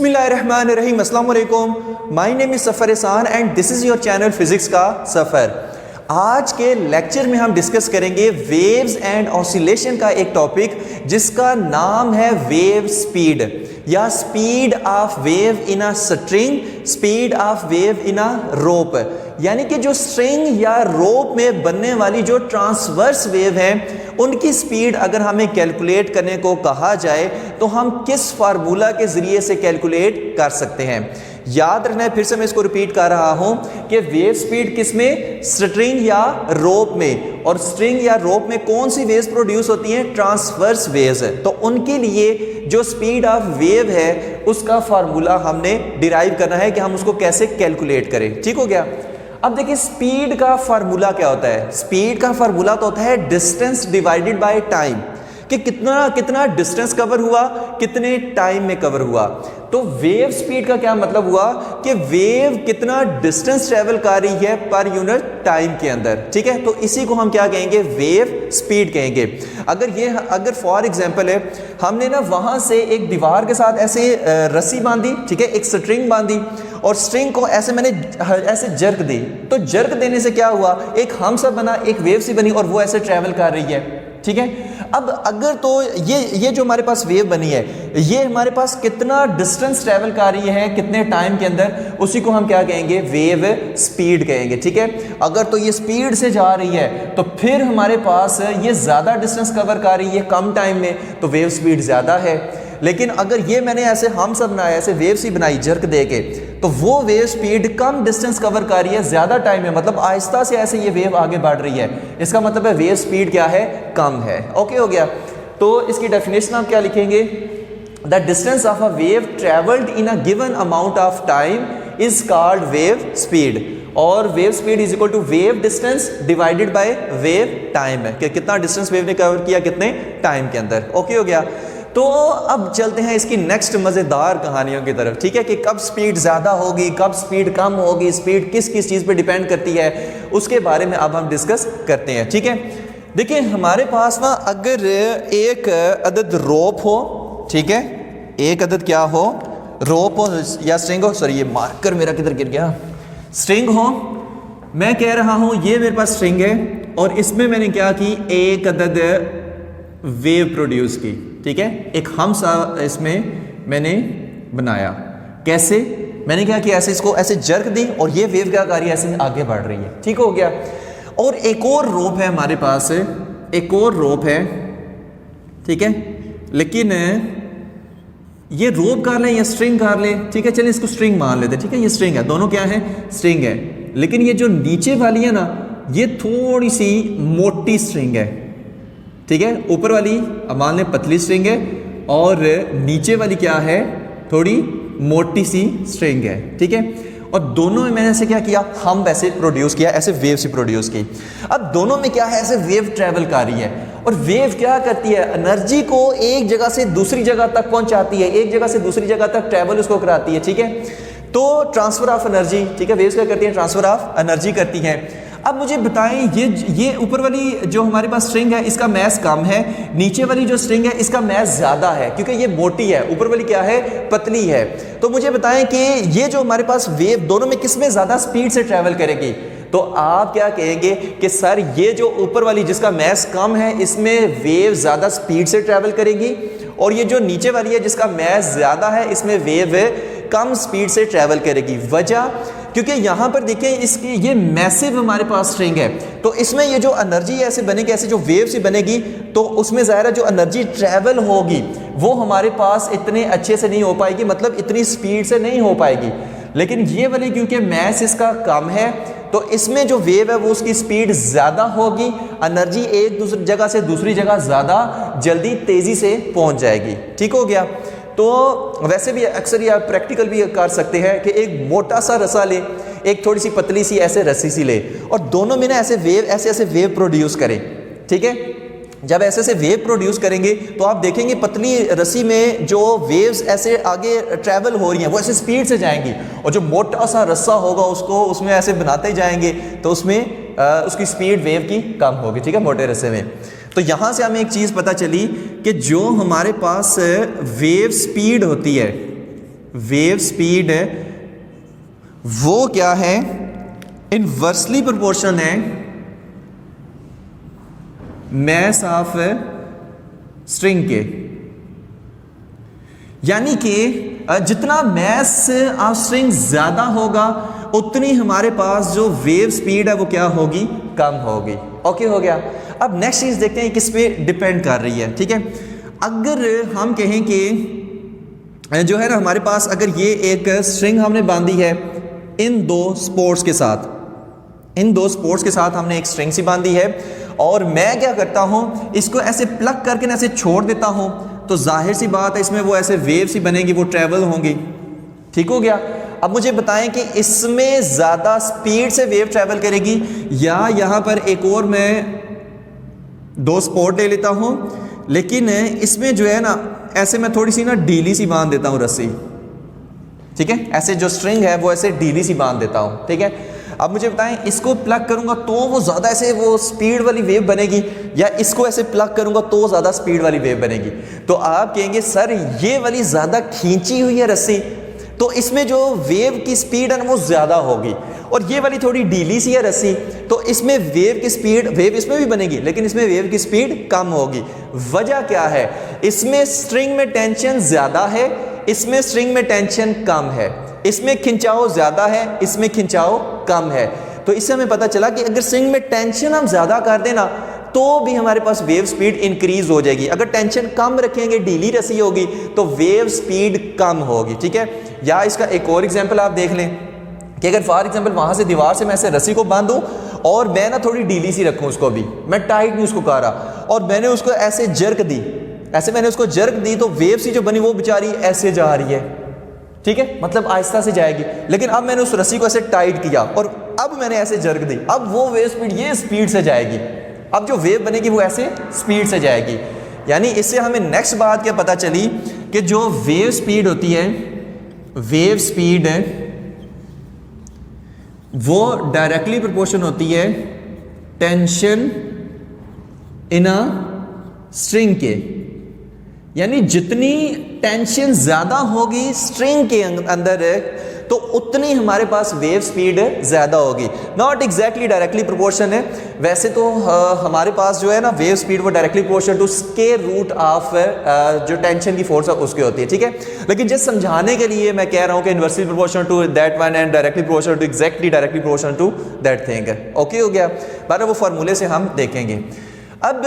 बिस्मिल्लाहिर्रहमानिर्रहीम, अस्सलाम वालेकुम। माय नेम इज़ सफ़र एहसान and this is your channel physics का सफ़र। आज के लेक्चर में हम डिस्कस करेंगे वेव्स एंड ऑसिलेशन का एक टॉपिक जिसका नाम है वेव स्पीड या speed of wave in a string, speed of wave in a rope. यानी कि जो स्ट्रिंग या रोप में बनने वाली जो ट्रांसवर्स वेव है उनकी स्पीड अगर हमें कैलकुलेट करने को कहा जाए तो हम किस फार्मूला के ज़रिए से कैलकुलेट कर सकते हैं। याद रखना है, फिर से मैं इसको रिपीट कर रहा हूं कि वेव स्पीड किस में, स्ट्रिंग या रोप में। और स्ट्रिंग या रोप में कौन सी वेव्स प्रोड्यूस होती हैं, ट्रांसवर्स वेव्स है। तो उनके लिए जो स्पीड ऑफ वेव है उसका फार्मूला हमने डिराइव करना है कि हम उसको कैसे कैलकुलेट करें। ठीक हो गया। अब देखिए स्पीड का फार्मूला क्या होता है। स्पीड का फार्मूला तो होता है डिस्टेंस डिवाइडेड बाय टाइम, कि कितना डिस्टेंस कवर हुआ, कितने टाइम में कवर हुआ। तो वेव स्पीड का क्या मतलब हुआ कि वेव कितना डिस्टेंस ट्रेवल कर रही है पर यूनिट टाइम के अंदर। ठीक है, तो इसी को हम क्या कहेंगे, वेव स्पीड कहेंगे। अगर फॉर एग्जांपल है, हमने ना वहां से एक दीवार के साथ ऐसे रस्सी बांधी, ठीक है, एक स्ट्रिंग बांधी और स्ट्रिंग को ऐसे मैंने ऐसे जर्क दी, तो जर्क देने से क्या हुआ, एक हम सब बना, एक वेव सी बनी और वो ऐसे ट्रेवल कर रही है। ठीक है, अब अगर तो ये जो हमारे पास वेव बनी है ये हमारे पास कितना डिस्टेंस ट्रेवल कर रही है कितने टाइम के अंदर, उसी को हम क्या कहेंगे, वेव स्पीड कहेंगे। ठीक है, अगर तो ये स्पीड से जा रही है तो फिर हमारे पास ये ज़्यादा डिस्टेंस कवर कर रही है कम टाइम में, तो वेव स्पीड ज़्यादा है। लेकिन अगर ये मैंने ऐसे हम सब बनाया, ऐसे वेव सी बनाई जर्क दे के, तो वो वेव स्पीड कम डिस्टेंस कवर कर रही है ज़्यादा टाइम में, मतलब आहिस्ता से ऐसे ये वेव आगे बढ़ रही है। इसका मतलब है वेव स्पीड क्या है, कम है। ओके हो गया। तो इसकी डेफिनेशन आप क्या लिखेंगे, the distance of a wave travelled in a given amount of time is called wave speed. और wave speed is equal to wave distance divided by wave time है, कि कितना डिस्टेंस वेव ने कवर किया कितने टाइम के अंदर। Okay हो गया। तो अब चलते हैं इसकी नेक्स्ट मज़ेदार कहानियों की तरफ। ठीक है, कि कब स्पीड ज़्यादा होगी, कब स्पीड कम होगी, स्पीड किस किस चीज़ पे डिपेंड करती है, उसके बारे में अब हम डिस्कस करते हैं। ठीक है, देखिए हमारे पास ना अगर एक अदद रोप हो, ठीक है, एक अदद क्या हो, रोप हो या स्ट्रिंग हो, सॉरी ये मार्कर मेरा किधर गिर गया, स्ट्रिंग हो। मैं कह रहा हूँ ये मेरे पास स्ट्रिंग है और इसमें मैंने क्या की, एक अदद वेव प्रोड्यूस की। ठीक है, एक हम सा इसमें मैंने बनाया। कैसे, मैंने क्या किया, ऐसे इसको ऐसे जर्क दी और ये वेव क्या कर रही है, ऐसे आगे बढ़ रही है। ठीक हो गया। और एक और रोप है हमारे पास, एक और रोप है, ठीक है, लेकिन ये रोप कर लें या स्ट्रिंग कर लें, ठीक है, चलिए इसको स्ट्रिंग मान लेते हैं। ठीक है, ये स्ट्रिंग है, दोनों क्या है, स्ट्रिंग है। लेकिन ये जो नीचे वाली है ना, ये थोड़ी सी मोटी स्ट्रिंग है। ठीक है, ऊपर वाली मान लें पतली स्ट्रिंग है और नीचे वाली क्या है, थोड़ी मोटी सी स्ट्रिंग है। ठीक है, और दोनों में मैंने ऐसे क्या किया, हम वैसे प्रोड्यूस किया, ऐसे वेव से प्रोड्यूस की। अब दोनों में क्या है, ऐसे वेव ट्रेवल कर रही है और वेव क्या करती है, एनर्जी को एक जगह से दूसरी जगह तक पहुंचाती है, एक जगह से दूसरी जगह तक ट्रेवल उसको कराती है। ठीक है, तो ट्रांसफर ऑफ एनर्जी, ठीक है, वेव्स क्या करती है, ट्रांसफर ऑफ एनर्जी करती है। अब मुझे बताएं, ये ऊपर वाली जो हमारे पास स्ट्रिंग है इसका मैस कम है, नीचे वाली जो स्ट्रिंग है इसका मैस ज़्यादा है क्योंकि ये मोटी है, ऊपर वाली क्या है, पतली है। तो मुझे बताएं कि ये जो हमारे पास वेव दोनों में किस में ज़्यादा स्पीड से ट्रैवल करेगी। तो आप क्या कहेंगे कि सर ये जो ऊपर वाली जिसका मैस कम है इसमें वेव ज़्यादा स्पीड से ट्रैवल करेगी, और ये जो नीचे वाली है जिसका मैस ज़्यादा है इसमें वेव कम स्पीड से ट्रैवल करेगी। वजह, क्योंकि यहाँ पर देखिए इसकी ये मैसिव हमारे पास स्ट्रिंग है, तो इसमें ये जो एनर्जी ऐसे बनेगी, ऐसे जो वेव से बनेगी, तो उसमें ज़ाहिर है जो एनर्जी ट्रैवल होगी वो हमारे पास इतने अच्छे से नहीं हो पाएगी, मतलब इतनी स्पीड से नहीं हो पाएगी। लेकिन ये वाली क्योंकि मैस इसका कम है तो इसमें जो वेव है वो उसकी स्पीड ज़्यादा होगी, एनर्जी एक दूसरी जगह से दूसरी जगह ज़्यादा जल्दी तेज़ी से पहुँच जाएगी। ठीक हो गया। तो वैसे भी अक्सर आप प्रैक्टिकल भी कर सकते हैं कि एक मोटा सा रस्सा ले, एक थोड़ी सी पतली सी ऐसे रस्सी सी ले और दोनों में ना ऐसे वेव प्रोड्यूस करें। ठीक है, जब ऐसे वेव प्रोड्यूस करेंगे तो आप देखेंगे पतली रस्सी में जो वेव्स ऐसे आगे ट्रैवल हो रही हैं वो ऐसे स्पीड से जाएंगी, और जो मोटा सा रस्सा होगा उसको उसमें ऐसे बनाते ही जाएंगे तो उसमें उसकी स्पीड वेव की कम होगी। ठीक है, मोटे रस्से में। तो यहाँ से हमें एक चीज़ पता चली कि जो हमारे पास वेव स्पीड होती है, वेव स्पीड वो क्या है, इनवर्सली प्रोपोर्शन है मास ऑफ स्ट्रिंग के। यानी कि जितना मास ऑफ स्ट्रिंग ज्यादा होगा उतनी हमारे पास जो वेव स्पीड है वो क्या होगी, कम होगी। ओके हो गया। अब नेक्स्ट चीज देखते हैं किस पे डिपेंड कर रही है। ठीक है, अगर हम कहें कि जो है ना हमारे पास अगर ये एक स्ट्रिंग हमने बांधी है इन दो स्पोर्ट्स के साथ, इन दो स्पोर्ट्स के साथ हमने एक स्ट्रिंग सी बांधी है और मैं क्या करता हूं इसको ऐसे प्लग करके ना ऐसे छोड़ देता हूं, तो जाहिर सी बात है इसमें वो ऐसे वेव सी बनेगी, वो ट्रेवल होंगी। ठीक हो गया। अब मुझे बताएं कि इसमें ज़्यादा स्पीड से वेव ट्रेवल करेगी या यहाँ पर एक और मैं दो स्पॉट ले लेता हूँ, लेकिन इसमें जो है ना ऐसे मैं थोड़ी सी ना ढीली सी बांध देता हूँ रस्सी। ठीक है, ऐसे जो स्ट्रिंग है वो ऐसे ढीली सी बांध देता हूँ। ठीक है, अब मुझे बताएं इसको प्लग करूंगा तो वो ज़्यादा ऐसे वो स्पीड वाली वेव बनेगी या इसको ऐसे प्लग करूंगा तो ज़्यादा स्पीड वाली वेव बनेगी। तो आप कहेंगे सर ये वाली ज़्यादा खींची हुई है रस्सी, तो इसमें जो वेव की स्पीड है ना वो ज़्यादा होगी, और ये वाली थोड़ी ढीली सी है रस्सी तो इसमें वेव की स्पीड, वेव इसमें भी बनेगी लेकिन इसमें वेव की स्पीड कम होगी। वजह क्या है, इसमें स्ट्रिंग में टेंशन ज़्यादा है, इसमें स्ट्रिंग में टेंशन कम है, इसमें खिंचाव ज़्यादा है, इसमें खिंचाव कम है। तो इससे हमें पता चला कि अगर स्ट्रिंग में टेंशन हम ज़्यादा कर देना तो भी हमारे पास वेव स्पीड इंक्रीज हो जाएगी, अगर टेंशन कम रखेंगे, ढीली रस्सी होगी तो वेव स्पीड कम होगी। ठीक है, या इसका एक और एग्जांपल आप देख लें कि अगर फॉर एग्जांपल वहां से दीवार से मैं ऐसे रस्सी को बांधूं और मैं ना थोड़ी ढीली सी रखूं उसको भी, मैं टाइट नहीं उसको कर रहा और मैंने उसको ऐसे जर्क दी, ऐसे मैंने उसको जर्क दी तो वेव सी जो बनी वो बेचारी ऐसे जा रही है। ठीक है, मतलब आहिस्ता से जाएगी, लेकिन अब मैंने उस रस्सी को ऐसे टाइट किया और अब मैंने ऐसे जर्क दी, अब वो वेव स्पीड ये स्पीड से जाएगी, अब जो वेव बनेगी वो ऐसे स्पीड से जाएगी। यानी इससे हमें नेक्स्ट बात क्या पता चली कि जो वेव स्पीड होती है, वेव स्पीड वो डायरेक्टली प्रोपोर्शन होती है टेंशन इन अ स्ट्रिंग के। यानी जितनी टेंशन ज्यादा होगी स्ट्रिंग के अंदर तो उतनी हमारे पास वेव स्पीड ज्यादा होगी। नॉट एग्जैक्टली डायरेक्टली प्रोपोर्शन है, वैसे तो हमारे पास जो है ना वेव स्पीड वो directly proportion to square root of जो टेंशन की फोर्स है उसके होती है। ठीक है, लेकिन जस्ट समझाने के लिए मैं कह रहा हूं कि inversely proportion to that one and directly proportion to exactly directly proportion to that thing. Okay हो गया, बार वो फार्मूले से हम देखेंगे। अब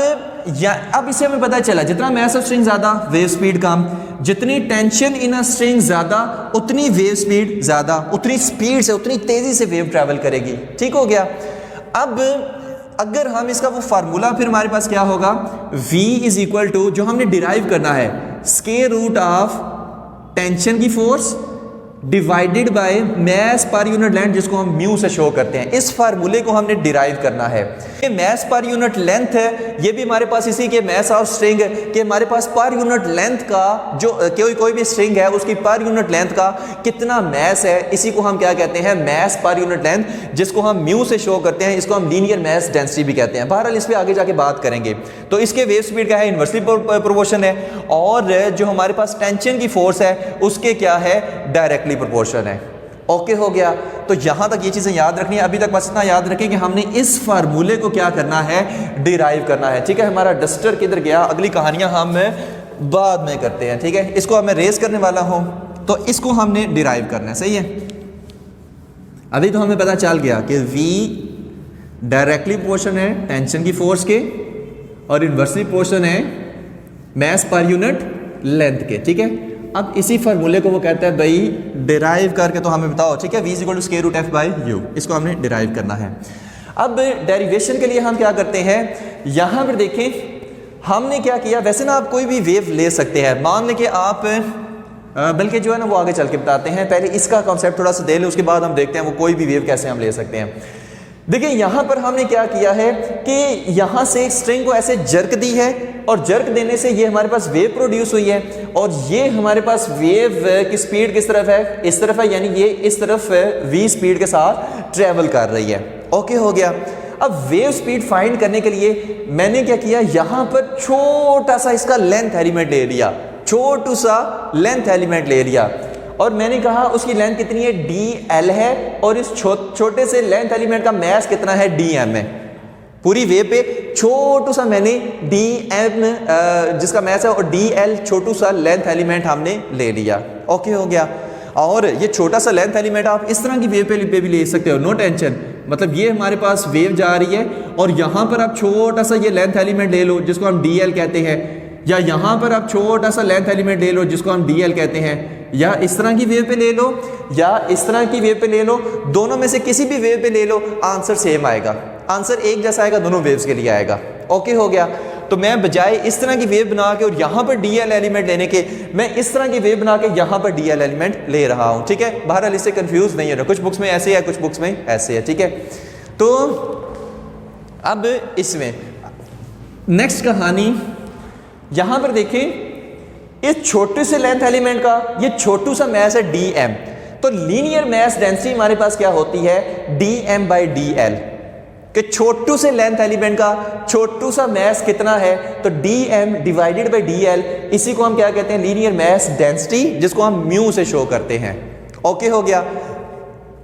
इससे हमें पता चला जितना मास ऑफ स्ट्रिंग ज्यादा वेव स्पीड कम, जितनी टेंशन इन अ स्ट्रिंग ज्यादा उतनी वेव स्पीड ज्यादा, उतनी स्पीड से उतनी तेजी से वेव ट्रैवल करेगी। ठीक हो गया। अब अगर हम इसका वो फार्मूला फिर हमारे पास क्या होगा, V इज इक्वल टू जो हमने डिराइव करना है स्क्वायर रूट ऑफ टेंशन की force divided by mass per unit length, जिसको हम म्यू से शो करते हैं। इस फार्मूले को हमने डिराइव करना है। ये मास पर यूनिट लेंथ है, ये भी हमारे पास इसी के मास ऑफ स्ट्रिंग कि हमारे पास पर यूनिट लेंथ का जो कोई भी स्ट्रिंग है उसकी पर यूनिट लेंथ का कितना मास है, इसी को हम क्या कहते हैं, मास पर यूनिट लेंथ, जिसको हम म्यू से शो करते हैं। इसको हम लीनियर मास डेंसिटी भी कहते हैं। बहरहाल इस पर आगे जाके बात करेंगे। तो इसके वेव स्पीड क्या है, इनवर्सली प्रोपोर्शन है, और जो हमारे पास टेंशन की फोर्स है उसके क्या है, डायरेक्टली प्रोपोर्शन है। ओके हो गया। तो यहां तक ये चीजें याद रखनी है। अभी तक बस इतना याद रखें कि हमने इस फार्मूले को क्या करना है, डिराइव करना है। ठीक है, हमारा डस्टर किधर गया, अगली कहानियां हम बाद में करते हैं। ठीक है, इसको अब मैं रेस करने वाला हूं तो इसको हमने डिराइव करना है। सही है, अभी तो हमें पता चल गया कि V डायरेक्टली प्रोपोर्शन है टेंशन की फोर्स के और इनवर्सली प्रोपोर्शन है मास पर यूनिट लेंथ के। ठीक है, अब इसी फार्मूले को वो कहता है भाई डिराइव करके तो हमें बताओ। ठीक है, V equal to square root f by u, इसको हमने डिराइव करना है। अब डेरिवेशन के लिए हम क्या करते हैं, यहां पर देखें हमने क्या किया। वैसे ना आप कोई भी वेव ले सकते हैं, मान लें कि आप बल्कि जो है ना वो आगे चल के बताते हैं, पहले इसका कॉन्सेप्ट थोड़ा सा दे लें, उसके बाद हम देखते हैं वो कोई भी वेव कैसे हम ले सकते हैं। देखिए यहां पर हमने क्या किया है कि यहां से स्ट्रिंग को ऐसे जर्क दी है और जर्क देने से ये हमारे पास वेव प्रोड्यूस हुई है, और ये हमारे पास वेव की स्पीड किस तरफ है, इस तरफ है, यानी ये इस तरफ v स्पीड के साथ ट्रेवल कर रही है। ओके हो गया। अब वेव स्पीड फाइंड करने के लिए मैंने क्या किया, यहां पर छोटा सा इसका लेंथ एलिमेंट ले लिया, छोटू सा लेंथ एलिमेंट ले लिया, और मैंने कहा उसकी लेंथ कितनी है, dl है, और इस छोटे से लेंथ एलिमेंट का मास कितना है, dm है। पूरी वेव पे छोटू सा मैंने dm जिसका मास है और dl छोटू सा लेंथ एलिमेंट हमने ले लिया। ओके हो गया। और ये छोटा सा लेंथ एलिमेंट आप इस तरह की वेव पे भी ले सकते हो, नो टेंशन। मतलब ये हमारे पास वेव जा रही है और यहाँ पर आप छोटा सा ये लेंथ एलिमेंट ले लो जिसको हम dl कहते हैं, या यहाँ पर आप छोटा सा लेंथ एलिमेंट ले लो जिसको हम dl कहते हैं, या इस तरह की वेव पे ले लो या इस तरह की वेव पे ले लो, दोनों में से किसी भी वेव पे ले लो, आंसर सेम आएगा, आंसर एक जैसा आएगा, दोनों वेव्स के लिए आएगा। ओके हो गया। तो मैं बजाय इस तरह की वेव बना के और यहाँ पर dl एलिमेंट लेने के, मैं इस तरह की वेव बना के यहाँ पर dl एलिमेंट ले रहा हूँ। ठीक है, बहरहाल इससे कंफ्यूज नहीं हो रहा, कुछ बुक्स में ऐसे है कुछ बुक्स में ऐसे है। ठीक है, तो अब इसमें नेक्स्ट कहानी यहाँ पर देखें, इस छोटे से लेंथ एलिमेंट का ये छोटू सा मास है dm, तो लीनियर मास डेंसिटी हमारे पास क्या होती है, dm/dl, कि छोटू से लेंथ एलिमेंट का छोटू सा मास कितना है, तो dm/dl, इसी को हम क्या कहते हैं, लीनियर मास डेंसिटी, जिसको हम म्यू से शो करते हैं। ओके हो गया।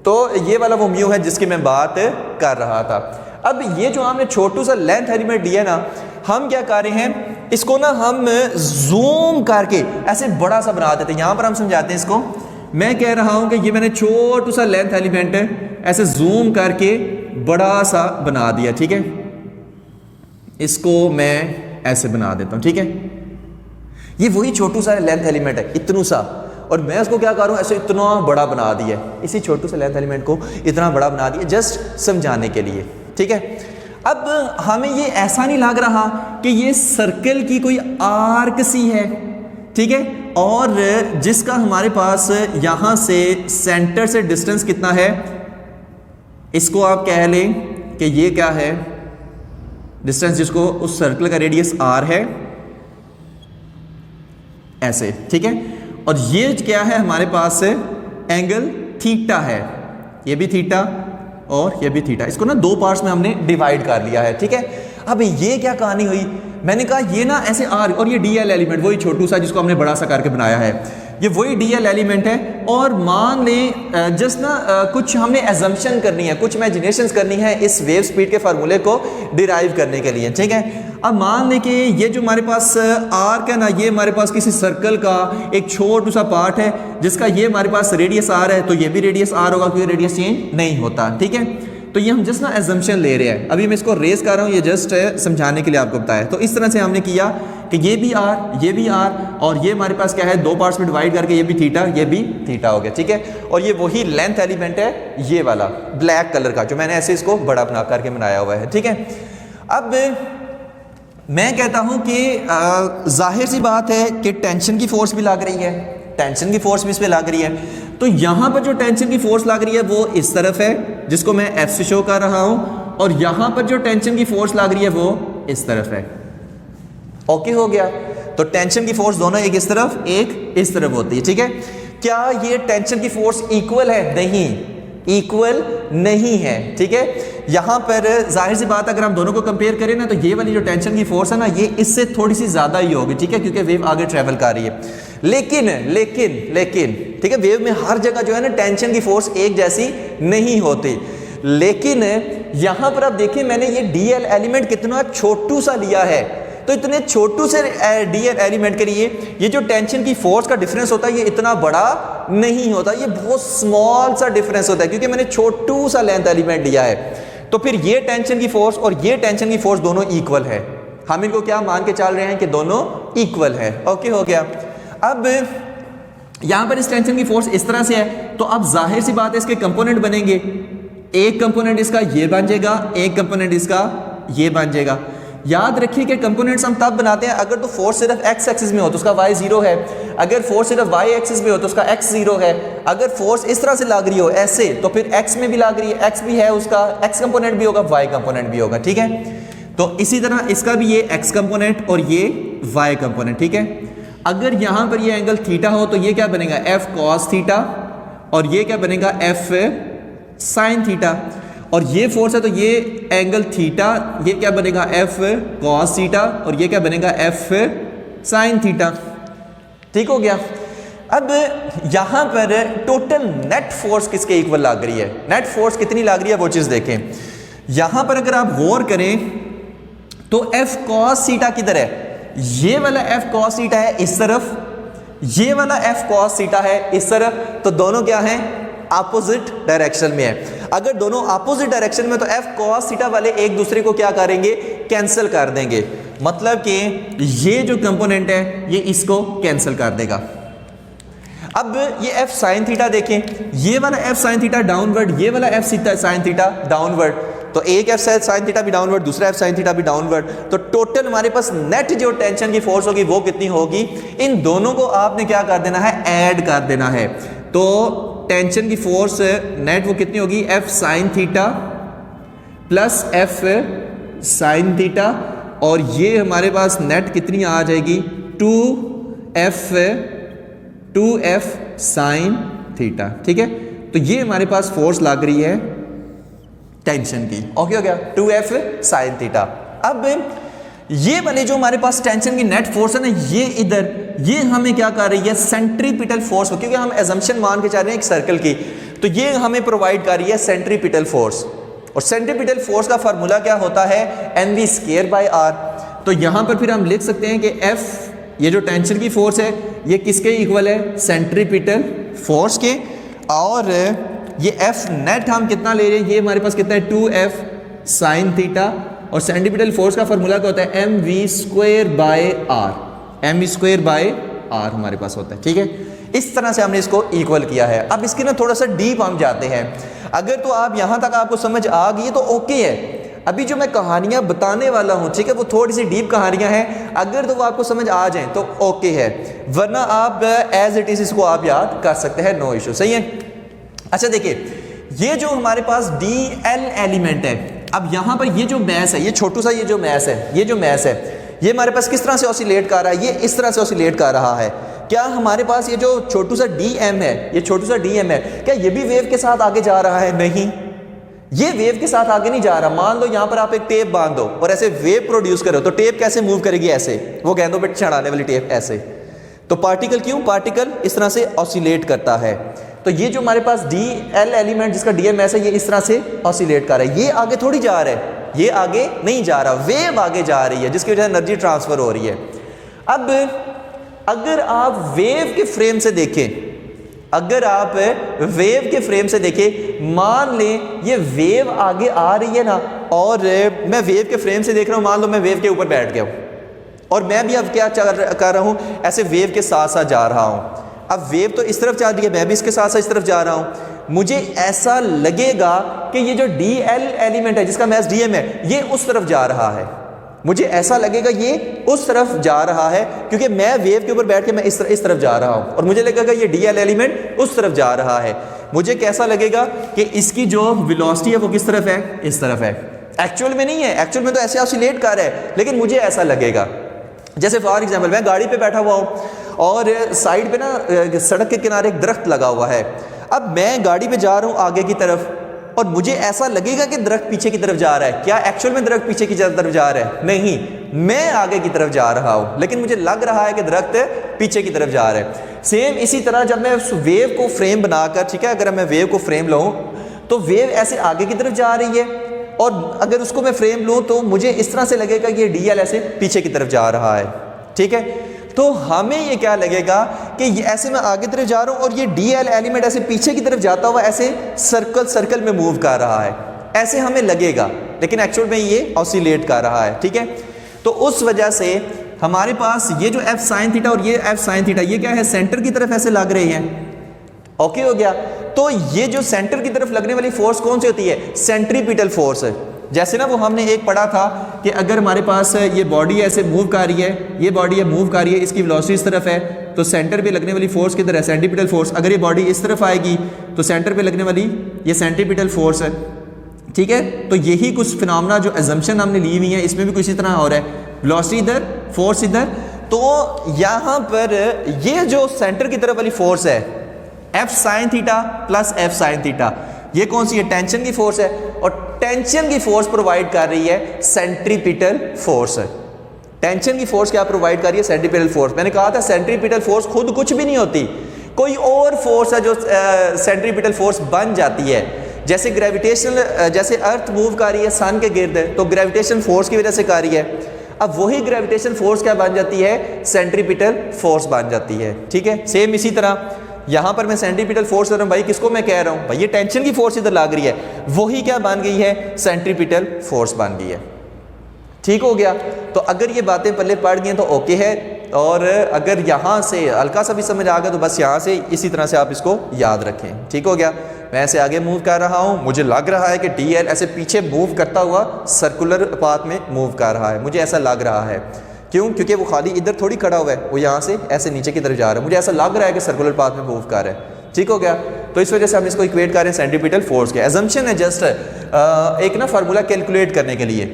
तो ये वाला वो म्यू है जिसकी मैं बात कर रहा था। अब ये जो हमने छोटू सा लेंथ एलिमेंट दिया ना, हम क्या कर रहे हैं, इसको ना हम जूम करके ऐसे बड़ा सा बना देते हैं। यहां पर हम समझाते हैं इसको। मैं कह रहा हूं कि ये मैंने छोटू सा लेंथ एलिमेंट ऐसे जूम करके बड़ा सा बना दिया। ठीक है, इसको मैं ऐसे बना देता हूं। ठीक है, ये वही छोटू सा लेंथ एलिमेंट है, इतनू सा, और मैं उसको क्या करूं, ऐसे इतना बड़ा बना दिया, इसी छोटू से लेंथ एलिमेंट को इतना बड़ा बना दिया, जस्ट समझाने के लिए। ठीक है, अब हमें ये ऐसा नहीं लग रहा कि ये सर्कल की कोई आर्क सी है। ठीक है, और जिसका हमारे पास यहां से सेंटर से डिस्टेंस कितना है, इसको आप कह लें कि ये क्या है, डिस्टेंस जिसको उस सर्कल का रेडियस r है, ऐसे। ठीक है, और ये क्या है, हमारे पास एंगल थीटा है, ये भी थीटा और ये भी थीटा, इसको ना दो पार्ट्स में हमने डिवाइड कर लिया है। ठीक है, अब ये क्या कहानी हुई, मैंने कहा ये ना ऐसे आर, और ये dl एलिमेंट वही छोटू सा जिसको हमने बड़ा सा करके बनाया है, ये वही dl एलिमेंट है। और मान लें जस्ट ना कुछ हमने एजम्पशन करनी है, कुछ इमेजिनेशंस करनी है इस वेव स्पीड के फार्मूले को डिराइव करने के लिए। ठीक है, अब मान लें कि ये जो हमारे पास आर्क है ना, ये हमारे पास किसी सर्कल का एक छोटू सा पार्ट है जिसका ये हमारे पास रेडियस r है, तो ये भी रेडियस r होगा क्योंकि रेडियस चेंज नहीं होता। ठीक है, तो ये हम जस्ट ना एजम्पशन ले रहे हैं, अभी मैं इसको रेज कर रहा हूँ, ये जस्ट समझाने के लिए आपको बताया। तो इस तरह से हमने किया कि ये भी r, ये भी r, और ये हमारे पास क्या है, दो पार्ट्स में डिवाइड करके ये भी थीटा, ये भी थीटा हो गया। ठीक है, और ये वही लेंथ एलिमेंट है, ये वाला ब्लैक कलर का, जो मैंने ऐसे इसको बड़ा बना करके बनाया हुआ है। ठीक है, अब मैं कहता हूं कि जाहिर सी बात है कि टेंशन की फोर्स भी लग रही है, टेंशन की फोर्स भी इस पे लग रही है। तो यहां पर जो टेंशन की फोर्स लग रही है वो इस तरफ है, जिसको मैं F से शो कर रहा हूं, और यहां पर जो टेंशन की फोर्स लग रही है वो इस तरफ है। ओके हो गया। तो टेंशन की फोर्स दोनों एक इस तरफ एक इस तरफ होती है। ठीक है, क्या ये टेंशन की फोर्स इक्वल है? नहीं, इक्वल नहीं है। ठीक है, यहां पर जाहिर सी बात अगर हम दोनों को कंपेयर करें ना, तो ये वाली जो टेंशन की फोर्स है ना, ये इससे थोड़ी सी ज्यादा ही होगी। ठीक है, क्योंकि वेव आगे ट्रेवल कर रही है। लेकिन लेकिन लेकिन ठीक है, वेव में हर जगह जो है ना टेंशन की फोर्स एक जैसी नहीं होती। लेकिन यहां पर आप देखिए, मैंने ये dl एलिमेंट कितना छोटू सा लिया है, तो इतने छोटू से dl एलिमेंट के लिए ये जो टेंशन की फोर्स का डिफरेंस होता है ये इतना बड़ा नहीं होता, ये बहुत स्मॉल सा डिफरेंस होता है, क्योंकि मैंने छोटू सा लेंथ एलिमेंट लिया है। तो फिर ये टेंशन की फोर्स और ये टेंशन की फोर्स दोनों इक्वल है। हम इनको क्या मान के चल रहे हैं कि दोनों इक्वल है। ओके हो गया। अब यहां पर इस टेंशन की फोर्स इस तरह से है, तो अब जाहिर सी बात है इसके कंपोनेंट बनेंगे। एक कंपोनेंट इसका ये बन जाएगा, एक कंपोनेंट इसका ये बन जाएगा। याद रखिए कि कंपोनेंट्स हम तब बनाते हैं अगर तो फोर्स सिर्फ एक्स एक्सिस में हो तो उसका वाई जीरो है, अगर फोर्स सिर्फ वाई एक्सिस में हो तो उसका एक्स जीरो है। अगर फोर्स इस तरह से लग रही हो ऐसे, तो फिर एक्स में भी लग रही है, एक्स भी है, उसका एक्स कंपोनेंट भी होगा, वाई कंपोनेंट भी होगा। ठीक है, तो इसी तरह इसका भी ये एक्स कंपोनेंट और ये वाई कंपोनेंट। ठीक है, अगर यहां पर ये एंगल थीटा हो तो ये क्या बनेगा, एफ कॉस थीटा, और ये क्या बनेगा, एफ साइन थीटा। और ये फोर्स है तो ये एंगल थीटा, ये क्या बनेगा, एफ कॉस थीटा, और ये क्या बनेगा, एफ साइन थीटा। ठीक हो गया। अब यहां पर टोटल नेट फोर्स किसके इक्वल लग रही है, नेट फोर्स कितनी लग रही है वो चीज देखें। यहां पर अगर आप गौर करें तो एफ कॉस थीटा किधर है, ये वाला एफ कॉस थीटा है इस तरफ, ये वाला एफ कॉस थीटा है इस तरफ, तो दोनों क्या हैं, अपोजिट डायरेक्शन में है। अगर दोनों अपोजिट डायरेक्शन में तो एफ कॉस थीटा वाले एक दूसरे को क्या करेंगे, कैंसिल कर देंगे। मतलब कि ये जो कंपोनेंट है ये इसको कैंसिल कर देगा। अब ये एफ साइन थीटा देखें, ये वाला एफ साइन थीटा डाउनवर्ड, ये वाला एफ साइन थीटा डाउनवर्ड, तो एक एफ साइन थीटा भी डाउनवर्ड, दूसरा एफ साइन थीटा भी डाउनवर्ड, तो टोटल हमारे पास नेट जो टेंशन की फोर्स होगी वो कितनी होगी, इन दोनों को आपने क्या कर देना है, ऐड कर देना है। तो टेंशन की फोर्स नेट वो कितनी होगी, F sine theta plus F sine theta, और ये हमारे पास नेट कितनी आ जाएगी, 2f साइन थीटा। ठीक है, तो ये हमारे पास फोर्स लग रही है टेंशन की। ओके हो गया, 2f साइन थीटा। अब ये वाले जो हमारे पास टेंशन की नेट फोर्स है ना, ये इधर, ये हमें क्या कर रही है, सेंट्रीपिटल फोर्स, क्योंकि हम एजम्पशन मान के चल रहे हैं एक सर्कल की, तो ये हमें प्रोवाइड कर रही है सेंट्रीपिटल फोर्स। और सेंट्रीपिटल फोर्स का फार्मूला क्या होता है, mv²/r। तो यहां पर फिर हम लिख सकते हैं कि F, ये जो टेंशन की फोर्स है ये किसके इक्वल है, सेंट्रीपिटल फोर्स के, और ये F नेट हम कितना ले रहे हैं, ये हमारे पास कितना है, 2f साइन थीटा, और सेंट्रीपिटल फोर्स का फार्मूला क्या होता है, mv²/r, mv²/r हमारे पास होता है। ठीक है, इस तरह से हमने इसको इक्वल किया है। अब इसकी ना थोड़ा सा डीप हम जाते हैं। अगर तो आप यहां तक आपको समझ आ गई तो ओके है। अभी जो मैं कहानियां बताने वाला हूं, ठीक है, वो थोड़ी सी डीप कहानियां हैं, अगर तो वो आपको समझ आ जाए तो ओके है, वरना आप एज इट इज इसको आप याद कर सकते हैं, नो इशू। सही है। अच्छा देखिए, ये जो हमारे पास DL एलिमेंट है, अब यहां पर ये जो मैस है, ये छोटू सा ये जो मैस है, ये जो मैस है, ये हमारे पास किस तरह से ऑसिलेट कर रहा है, ये इस तरह से ऑसिलेट कर रहा है। क्या हमारे पास ये जो छोटू सा DM है, ये छोटू सा DM है, क्या ये भी वेव के साथ आगे जा रहा है? नहीं, ये वेव के साथ आगे नहीं जा रहा। मान लो यहां पर आप एक टेप बांध दो और ऐसे वेव प्रोड्यूस करो, तो टेप कैसे मूव करेगी, ऐसे, वो गेंदों पे चढ़ाने वाली टेप ऐसे। तो पार्टिकल क्यों, पार्टिकल इस तरह से ऑसिलेट करता है। तो ये जो हमारे पास DL एलिमेंट जिसका DMS है, ये इस तरह से ऑसिलेट कर रहा है, ये आगे थोड़ी जा रहा है, ये आगे नहीं जा रहा, वेव आगे जा रही है, जिसकी वजह से एनर्जी ट्रांसफर हो रही है। अब अगर आप वेव के फ्रेम से देखें, अगर आप वेव के फ्रेम से देखें, मान लें ये वेव आगे आ रही है ना, और मैं वेव के फ्रेम से देख रहा हूं, मान लो मैं वेव के ऊपर बैठ गया हूं, और मैं भी अब क्या कर रहा हूं, ऐसे वेव के साथ साथ जा रहा हूं। अब वेव तो इस तरफ जा रही है, मैं भी इसके साथ साथ इस तरफ जा रहा हूं। मुझे ऐसा लगेगा कि ये जो DL एलिमेंट है जिसका मैस DM है, ये उस तरफ जा रहा है। मुझे ऐसा लगेगा ये उस तरफ जा रहा है, क्योंकि मैं वेव के ऊपर बैठ के मैं इस तरफ जा रहा हूं, और मुझे लगेगा ये DL एलिमेंट उस तरफ जा रहा है। मुझे कैसा लगेगा कि इसकी जो वेलोसिटी है वो किस तरफ है, इस तरफ है। एक्चुअल में नहीं है, एक्चुअल में तो ऐसे ऑसिलेट कर रहा है, लेकिन मुझे ऐसा लगेगा। जैसे फॉर एग्जाम्पल मैं गाड़ी पे बैठा हुआ हूं और साइड पे ना सड़क के किनारे एक दरख्त लगा हुआ है। अब मैं गाड़ी पे जा रहा हूं आगे की तरफ, और मुझे ऐसा लगेगा कि दरख्त पीछे की तरफ जा रहा है। क्या एक्चुअल में दरख्त पीछे की तरफ जा रहा है? नहीं, मैं आगे की तरफ जा रहा हूं, लेकिन मुझे लग रहा है कि दरख्त पीछे की तरफ जा रहा है। सेम इसी तरह जब मैं उस वेव को फ्रेम बनाकर, ठीक है, अगर मैं वेव को फ्रेम लूं तो वेव ऐसे आगे की तरफ जा रही है, और अगर उसको मैं फ्रेम लूं तो मुझे इस तरह से लगेगा कि ये DL ऐसे पीछे की तरफ जा रहा है। ठीक है, तो हमें ये क्या लगेगा कि ये ऐसे मैं आगे तरफ जा रहा हूं और ये DL एलिमेंट ऐसे पीछे की तरफ जाता हुआ ऐसे सर्कल में मूव कर रहा है, ऐसे हमें लगेगा, लेकिन एक्चुअल में ये ऑसिलेट कर रहा है। ठीक है, तो उस वजह से हमारे पास ये जो F sin थीटा और ये F sin थीटा, ये क्या है, सेंटर की तरफ ऐसे लग रहे हैं। ओके हो गया। तो ये जो सेंटर की तरफ लगने वाली फोर्स कौन सी होती है, सेंट्रीपिटल फोर्स है। जैसे ना वो हमने एक पढ़ा था कि अगर हमारे पास ये बॉडी ऐसे मूव कर रही है, ये बॉडी है मूव कर रही है, इसकी वेलोसिटी इस तरफ है, तो सेंटर पे लगने वाली फोर्स किधर है, सेंट्रीपिटल फोर्स। अगर ये बॉडी इस तरफ आएगी तो सेंटर पे लगने वाली ये सेंट्रीपिटल फोर्स है। ठीक है, तो यही कुछ फिनोमेना जो एजम्पशन हमने ली हुई है, इसमें भी कुछ इसी तरह हो रहा है, वेलोसिटी इधर, फोर्स इधर। तो यहाँ पर ये जो सेंटर की तरफ वाली फोर्स है F sin theta plus F sin theta, ये कौन सी है, टेंशन की फोर्स है, और टेंशन की फोर्स प्रोवाइड कर रही है सेंट्रीपिटल फोर्स। टेंशन की फोर्स क्या प्रोवाइड कर रही है, सेंट्रीपिटल फोर्स। मैंने कहा था सेंट्रीपिटल फोर्स खुद कुछ भी नहीं होती, कोई और फोर्स है जो सेंट्रीपिटल फोर्स बन जाती है, जैसे ग्रेविटेशनल, जैसे अर्थ मूव कर रही है सन के गिर्द तो ग्रेविटेशन फोर्स की वजह से कर रही है, अब वही ग्रेविटेशन फोर्स क्या बन जाती है, सेंट्रीपिटल फोर्स बन जाती है। ठीक है, सेम इसी तरह यहां पर मैं सेंट्रीपिटल फोर्स कर रहा हूं, भाई किसको मैं कह रहा हूं, भाई ये टेंशन की फोर्स इधर लग रही है, वही क्या बन गई है, सेंट्रीपिटल फोर्स बन गई है। ठीक हो गया, तो अगर ये बातें पल्ले पड़ गई तो ओके है, और अगर यहाँ से हल्का सा भी समझ आ गया तो बस यहाँ से इसी तरह से आप इसको याद रखें। ठीक हो गया, मैं ऐसे आगे मूव कर रहा हूँ, मुझे लग रहा है कि DL ऐसे पीछे मूव करता हुआ सर्कुलर पाथ में मूव कर रहा है, मुझे ऐसा लग रहा है। क्यों? क्योंकि वो खाली इधर थोड़ी खड़ा हुआ है, वो यहाँ से ऐसे नीचे की तरफ जा रहा है, मुझे ऐसा लग रहा है कि सर्कुलर पाथ में मूव कर रहा है। ठीक हो गया, तो इस वजह से हम इसको इक्वेट कर रहे हैं सेंट्रीपिटल फोर्स के। एजम्पशन है जस्ट एक ना फार्मूला कैलकुलेट करने के लिए,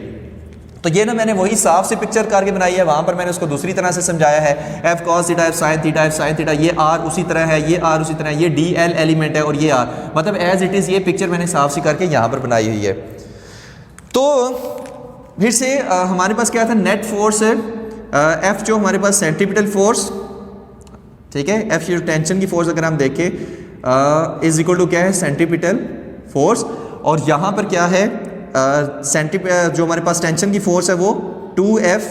तो ये ना मैंने वही साफ से पिक्चर करके बनाई है, वहां पर मैंने उसको दूसरी तरह से समझाया है, F cos theta, F sine theta, F sine theta, ये आर उसी तरह है, ये आर उसी तरह है, ये DL एलिमेंट है और ये आर, मतलब एज इट इज ये पिक्चर मैंने साफ सी करके यहाँ पर बनाई हुई है। तो फिर से हमारे पास क्या था, नेट फोर्स एफ जो हमारे पास सेंट्रीपिटल फोर्स, ठीक है, एफ जो टेंशन की फोर्स अगर हम देखें इज इक्वल टू क्या है, सेंट्रीपिटल फोर्स, और यहाँ पर क्या है जो हमारे पास टेंशन की फोर्स है वो 2F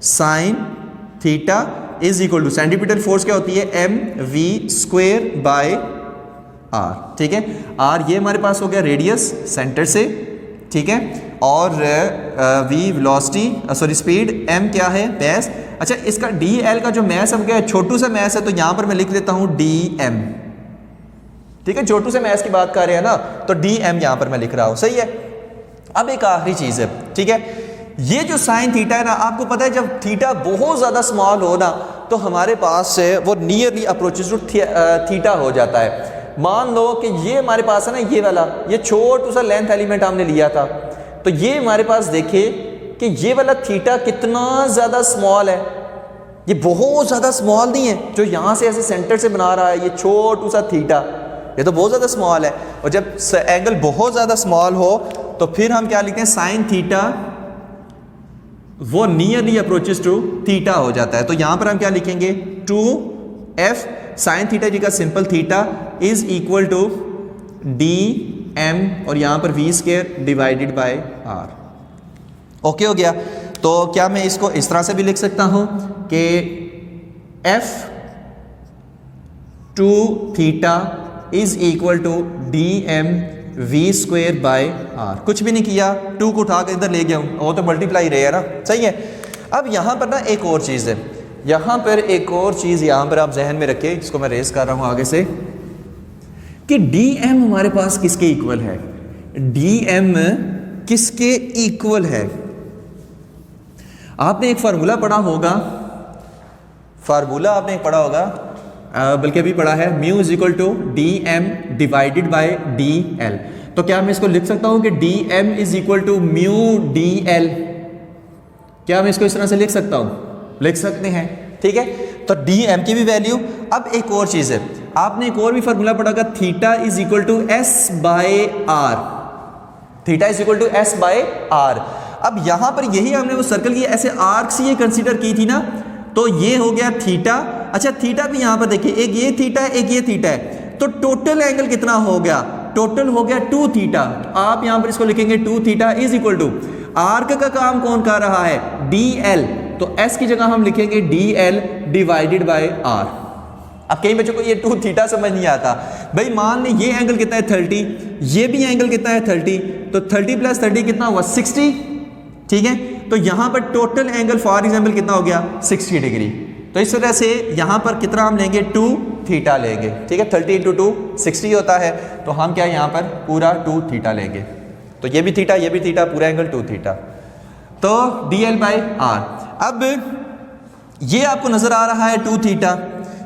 sine theta is equal to centripetal force क्या होती है, mv² बाय r। ठीक है, r ये हमारे पास हो गया रेडियस सेंटर से, ठीक है, और v velocity sorry speed, m क्या है मैस। अच्छा, इसका dl का जो मैस है क्या छोटू सा मैस है, तो यहां पर मैं लिख देता हूं dm। ठीक है, छोटू से मैस की बात कर रहे हैं ना, तो dm यहां पर मैं लिख रहा हूं, सही है। अब एक आखिरी चीज है, ठीक है, ये जो साइन थीटा है ना, आपको पता है जब थीटा बहुत ज्यादा स्मॉल हो ना तो हमारे पास वो नियरली अप्रोचेस टू थीटा हो जाता है। मान लो कि ये हमारे पास है ना, ये वाला ये छोटा सा लेंथ एलिमेंट हमने लिया था, तो ये हमारे पास देखे कि ये वाला थीटा कितना ज्यादा स्मॉल है, ये बहुत ज्यादा स्मॉल नहीं है, जो यहां से ऐसे सेंटर से बना रहा है ये छोटू सा थीटा, ये तो बहुत ज्यादा स्मॉल है। और जब एंगल बहुत ज्यादा स्मॉल हो तो फिर हम क्या लिखते हैं, साइन थीटा वो नियरली अप्रोचेस टू थीटा हो जाता है। तो यहां पर हम क्या लिखेंगे, 2F साइन थीटा जी का simple theta is equal to dm और यहां पर v² divided by r। Okay हो गया, तो क्या मैं इसको इस तरह से भी लिख सकता हूं कि F2 theta is equal to dm v² by r। कुछ भी नहीं किया, 2 को उठा कर इधर ले गया हूं, वो तो मल्टीप्लाई रहे है ना, सही है। अब यहां पर ना एक और चीज है, यहां पर एक और चीज यहां पर आप जहन में रखें, इसको मैं रेस कर रहा हूं आगे से, कि dm हमारे पास किसके इक्वल है, dm किसके इक्वल है। आपने एक फार्मूला पढ़ा होगा, फार्मूला आपने एक पढ़ा होगा, बल्कि अभी पढ़ा है, mu is equal to dm divided by dl। तो क्या मैं इसको लिख सकता हूं कि dm is equal to mu dl, क्या मैं इसको इस तरह से लिख सकता हूं, लिख सकते हैं, ठीक है। तो dm की भी वैल्यू। अब एक और चीज है, आपने एक और भी फार्मूला पढ़ा होगा, theta is equal to s by r, theta is equal to s by r। अब यहां पर यही हमने वो सर्कल की ऐसे आर्क से ये कंसीडर की थी ना, तो ये हो गया थीटा। अच्छा, थीटा भी यहां पर देखिए, एक ये थीटा है, एक ये थीटा है, तो टोटल एंगल कितना हो गया, टोटल हो गया 2 थीटा। आप यहां पर इसको लिखेंगे 2 theta is equal to, arc का काम कौन कर रहा है, dl, तो s की जगह हम लिखेंगे dl डिवाइडेड बाय r। अब कई बच्चों को ये 2 थीटा समझ नहीं आता, भाई मान लें ये एंगल कितना है 30, ये भी एंगल कितना है 30, तो 30 प्लस 30 कितना हुआ 60, ठीक है। तो यहां पर टोटल एंगल फॉर एग्जांपल कितना हो गया 60 डिग्री। तो इस तरह से यहां पर कितना हम लेंगे 2 थीटा लेंगे, ठीक है, 30 × 2 60 होता है, तो हम क्या यहां पर पूरा 2 थीटा लेंगे, तो ये भी थीटा, ये भी थीटा, पूरा एंगल 2 थीटा, तो dl बाय r। अब ये आपको नजर आ रहा है 2 थीटा,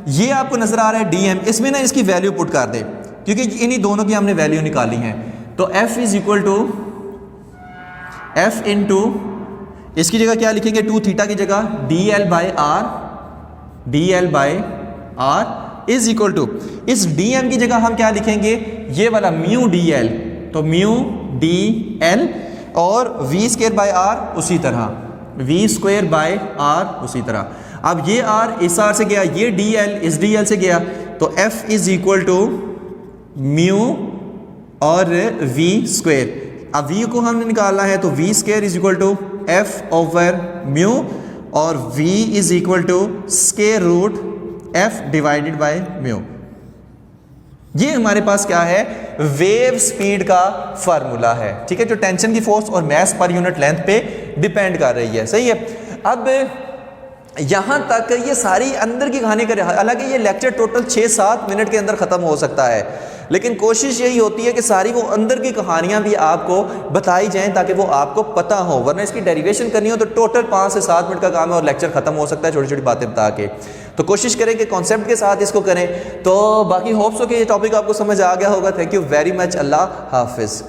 ये आपको नजर आ रहा है dm, इसमें ना इसकी वैल्यू पुट कर दे, क्योंकि इन्हीं दोनों की हमने वैल्यू निकाली है। तो f is equal to f into, इसकी जगह क्या लिखेंगे 2 थीटा की जगह dl by r, dl by r is equal to, इस dm की जगह हम क्या लिखेंगे, ये वाला म्यू dl, तो म्यू dl, और v² बाय r उसी तरह, v² बाय r उसी तरह। अब ये r इस r से गया, ये dl इस dl से गया, तो F is equal to mu और v स्क्वेयर। अब v को हमने निकालना है तो v square is equal to F over mu और v is equal to square root F divided by mu. ये हमारे पास क्या है, वेव स्पीड का फार्मूला है, ठीक है, जो टेंशन की फोर्स और मास पर यूनिट लेंथ पे डिपेंड कर रही है, सही है। अब यहां तक ये सारी अंदर की कहानी कर, हालांकि ये लेक्चर टोटल 6-7 मिनट के अंदर खत्म हो सकता है, लेकिन कोशिश यही होती है कि सारी वो अंदर की कहानियां भी आपको बताई जाएं ताकि वो आपको पता हो, वरना इसकी डेरिवेशन करनी हो तो टोटल 5 से 7 मिनट का काम है और लेक्चर खत्म हो सकता है छोटी छोटी बातें बता के। तो कोशिश करें कि कॉन्सेप्ट के साथ इसको करें। तो बाकी होप्स हो कि ये टॉपिक आपको समझ आ गया होगा। Thank you very much. अल्लाह हाफिज़।